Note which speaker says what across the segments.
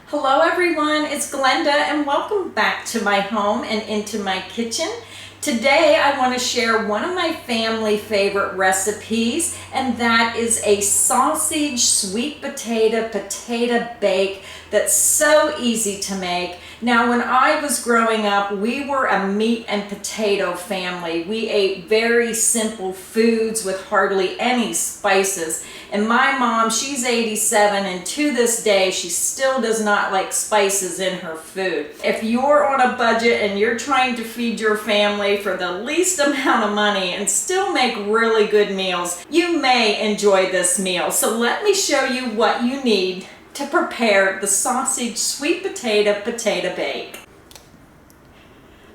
Speaker 1: Hello everyone, it's Glenda and welcome back to my home and into my kitchen. Today I want to share one of my family favorite recipes, and that is a sausage sweet potato bake that's so easy to make. Now when I was growing up, we were a meat and potato family. We ate very simple foods with hardly any spices. And my mom, she's 87, and to this day, she still does not like spices in her food. If you're on a budget and you're trying to feed your family for the least amount of money and still make really good meals, you may enjoy this meal. So let me show you what you need to prepare the sausage sweet potato bake.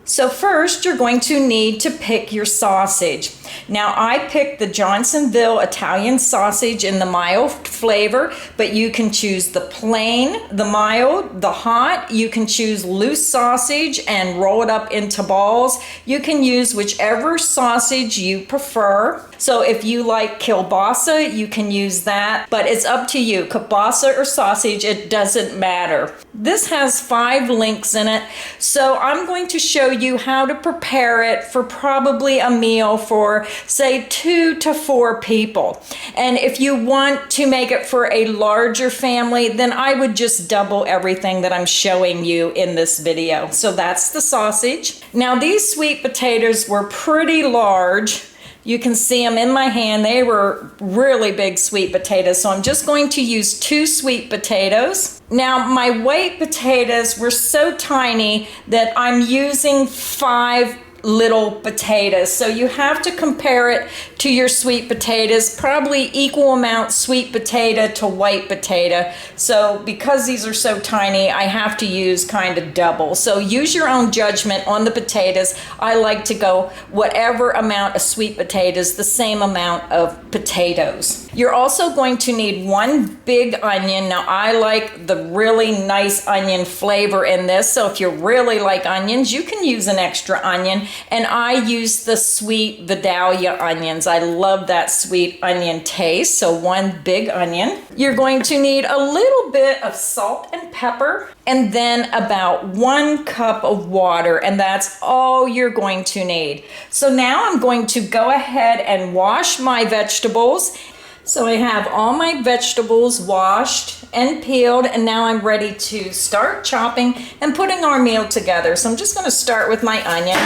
Speaker 1: So first you're going to need to pick your sausage. Now I picked the Johnsonville Italian sausage in the mild flavor, but you can choose the plain, the mild, the hot. You can choose loose sausage and roll it up into balls. You can use whichever sausage you prefer. So if you like kielbasa, you can use that, but it's up to you. Kielbasa or sausage, it doesn't matter. This has 5 links in it, so I'm going to show you how to prepare it for probably a meal for say 2 to 4 people. And if you want to make it for a larger family, then I would just double everything that I'm showing you in this video. So that's the sausage. Now these sweet potatoes were pretty large. You can see them in my hand. They were really big sweet potatoes, so I'm just going to use 2 sweet potatoes. Now my white potatoes were so tiny that I'm using 5 little potatoes. So you have to compare it to your sweet potatoes, probably equal amount sweet potato to white potato. So because these are so tiny, I have to use kind of double. So use your own judgment on the potatoes. I like to go whatever amount of sweet potatoes, the same amount of potatoes. You're also going to need 1 big onion. Now I like the really nice onion flavor in this, so if you really like onions, you can use an extra onion. And I use the sweet Vidalia onions. I love that sweet onion taste, so 1 big onion. You're going to need a little bit of salt and pepper, and then about 1 cup of water, and that's all you're going to need. So now I'm going to go ahead and wash my vegetables. So I have all my vegetables washed and peeled, and now I'm ready to start chopping and putting our meal together. So I'm just going to start with my onion.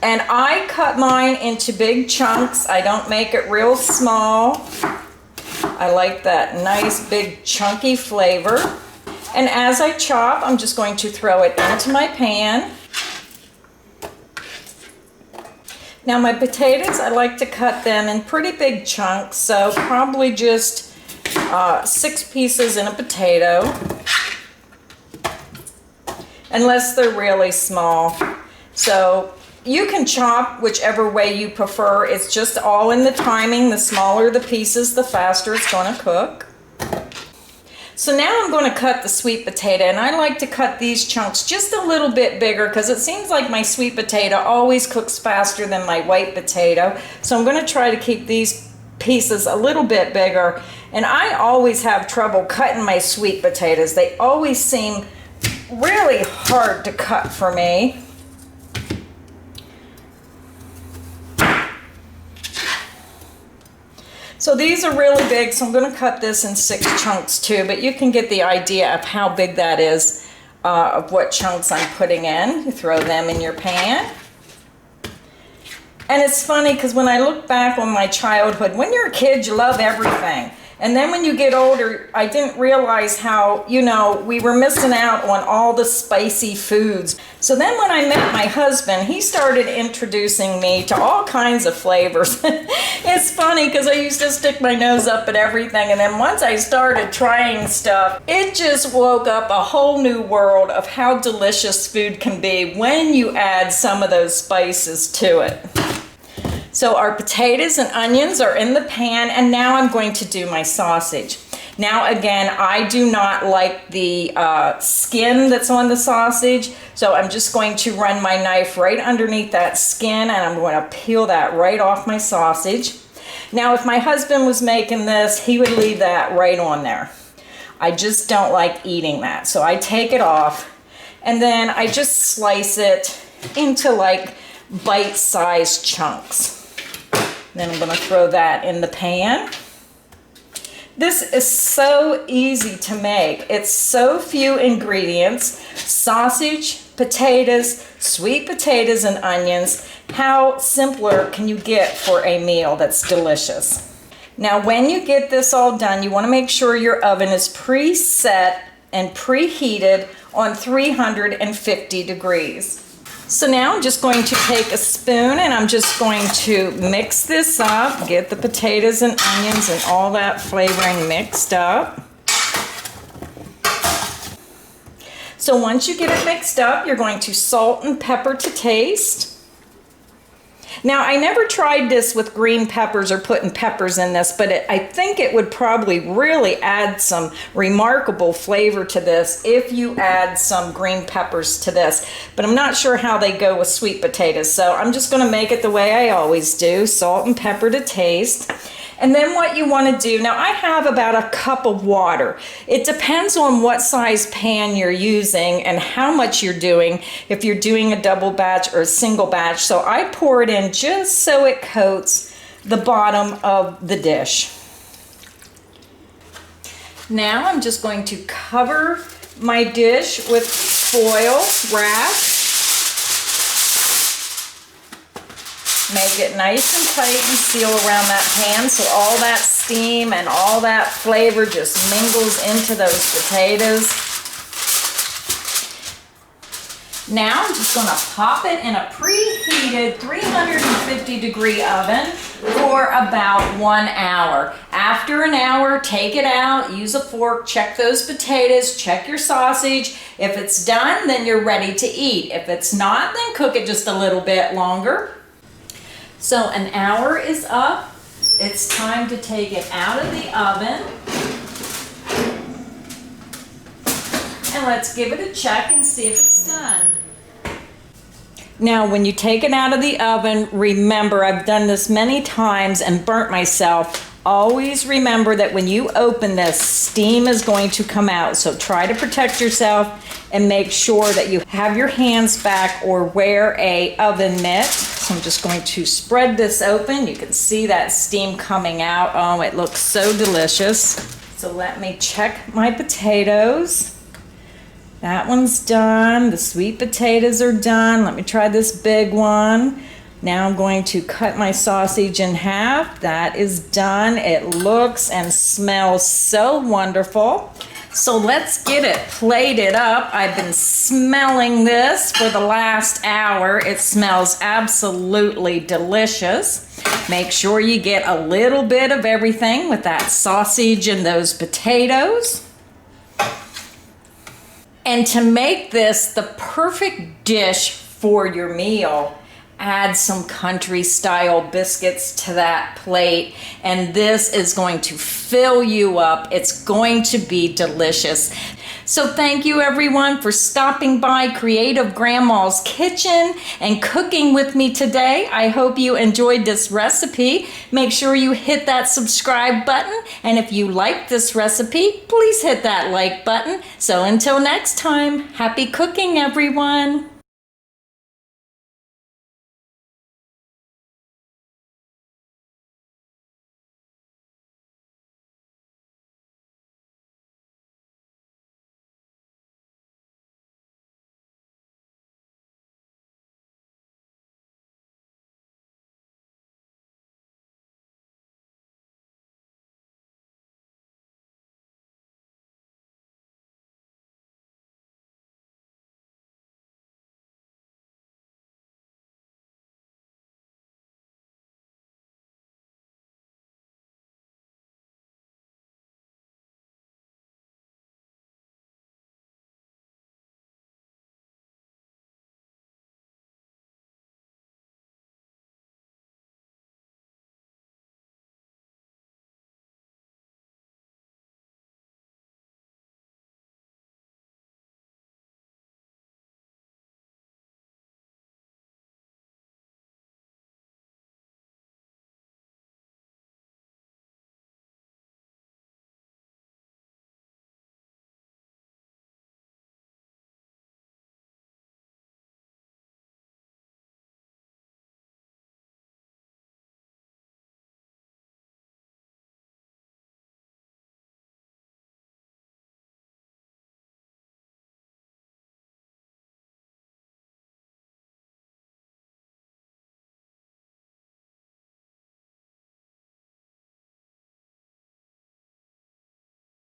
Speaker 1: And I cut mine into big chunks. I don't make it real small. I like that nice big chunky flavor. And as I chop, I'm just going to throw it into my pan. Now my potatoes, I like to cut them in pretty big chunks, so probably just 6 pieces in a potato, unless they're really small. So you can chop whichever way you prefer. It's just all in the timing. The smaller the pieces, the faster it's going to cook. So now I'm going to cut the sweet potato, and I like to cut these chunks just a little bit bigger because it seems like my sweet potato always cooks faster than my white potato. So I'm going to try to keep these pieces a little bit bigger. And I always have trouble cutting my sweet potatoes. They always seem really hard to cut for me. So these are really big, so I'm going to cut this in 6 chunks too, but you can get the idea of how big that is, of what chunks I'm putting in. You throw them in your pan. And it's funny because when I look back on my childhood, when you're a kid, you love everything. And then when you get older, I didn't realize how, we were missing out on all the spicy foods. So then when I met my husband, he started introducing me to all kinds of flavors. It's funny because I used to stick my nose up at everything. And then once I started trying stuff, it just woke up a whole new world of how delicious food can be when you add some of those spices to it. So our potatoes and onions are in the pan, and now I'm going to do my sausage. Now again, I do not like the skin that's on the sausage, so I'm just going to run my knife right underneath that skin, and I'm going to peel that right off my sausage. Now if my husband was making this, he would leave that right on there. I just don't like eating that. So I take it off and then I just slice it into like bite-sized chunks. Then I'm gonna throw that in the pan. This is so easy to make. It's so few ingredients. Sausage, potatoes, sweet potatoes, and onions. How simpler can you get for a meal that's delicious? Now, when you get this all done, you want to make sure your oven is preset and preheated on 350 degrees. So now I'm just going to take a spoon and I'm just going to mix this up, get the potatoes and onions and all that flavoring mixed up. So once you get it mixed up, you're going to salt and pepper to taste. Now, I never tried this with green peppers or putting peppers in this, but I think it would probably really add some remarkable flavor to this if you add some green peppers to this. But I'm not sure how they go with sweet potatoes, so I'm just going to make it the way I always do, salt and pepper to taste. And then what you want to do, now I have about a cup of water. It depends on what size pan you're using and how much you're doing, if you're doing a double batch or a single batch. So I pour it in just so it coats the bottom of the dish. Now I'm just going to cover my dish with foil wrap. Make it nice and tight and seal around that pan so all that steam and all that flavor just mingles into those potatoes. Now I'm just going to pop it in a preheated 350 degree oven for about 1 hour. After an hour, take it out, use a fork, check those potatoes, check your sausage. If it's done, then you're ready to eat. If it's not, then cook it just a little bit longer. So an hour is up. It's time to take it out of the oven. And let's give it a check and see if it's done. Now, when you take it out of the oven, remember, I've done this many times and burnt myself. Always remember that when you open this, steam is going to come out. So try to protect yourself and make sure that you have your hands back or wear a oven mitt. So I'm just going to spread this open. You can see that steam coming out. Oh, it looks so delicious. So let me check my potatoes. That one's done. The sweet potatoes are done. Let me try this big one. Now I'm going to cut my sausage in half. That is done. It looks and smells so wonderful. So let's get it plated up. I've been smelling this for the last hour. It smells absolutely delicious. Make sure you get a little bit of everything with that sausage and those potatoes. And to make this the perfect dish for your meal, add some country style biscuits to that plate, and this is going to fill you up. It's going to be delicious. So thank you everyone for stopping by Creative Grandma's Kitchen and cooking with me today. I hope you enjoyed this recipe. Make sure you hit that subscribe button, and if you like this recipe, please hit that like button. So until next time, happy cooking everyone.